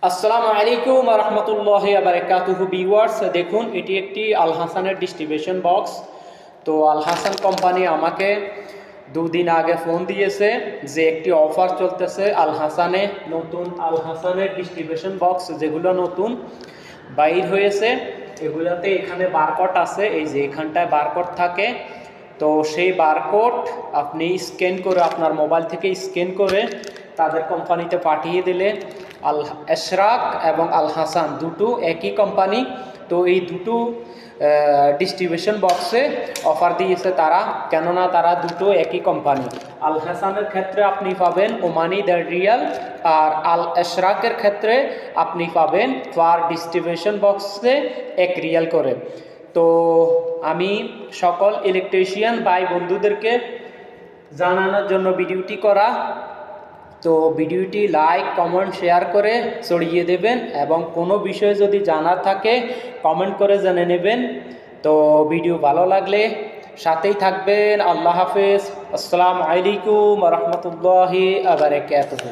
আসসালামু আলাইকুম ওয়া রাহমাতুল্লাহি ওয়া বারাকাতুহু ভিউয়ার্স, দেখুন এটি একটি আল হাসানের ডিস্ট্রিবিউশন বক্স। তো আল হাসান কোম্পানি আমাকে 2 দিন আগে ফোন দিয়েছে যে একটি অফার চলতেছে আল হাসানে, নতুন আল হাসানের ডিস্ট্রিবিউশন বক্স যেগুলো নতুন বাইর হয়েছে এগুলোতে এখানে বারকোড আছে, এই যে এখানটায় বারকোড থাকে। তো সেই বারকোড আপনি স্ক্যান করে আপনার মোবাইল থেকে স্ক্যান করে তাদের কোম্পানিতে পাঠিয়ে দিলে আল এশরাক এবং আল হাসান দুটো একই কোম্পানি। তো এই দুটো ডিস্ট্রিবিউশন বক্সে অফার দিয়েছে তারা, কেননা তারা দুটো একই কোম্পানি। আল হাসানের ক্ষেত্রে আপনি পাবেন ওমানি 1.5 রিয়াল, আর আল এশরাকের ক্ষেত্রে আপনি পাবেন পার ডিস্ট্রিবিউশন বক্সে 1 রিয়াল করে। তো আমি সকল ইলেকট্রিশিয়ান ভাই বন্ধুদেরকে জানানোর জন্য ভিডিওটি করা। তো ভিডিওটি লাইক কমেন্ট শেয়ার করে ছড়িয়ে দেবেন, এবং কোনো বিষয়ে যদি জানার থাকে কমেন্ট করে জেনে নেবেন। তো ভিডিও ভালো লাগলে সাথেই থাকবেন। আল্লাহ হাফেজ। আসসালামু আলাইকুম ওয়া রাহমাতুল্লাহি ওয়া বারাকাতুহু।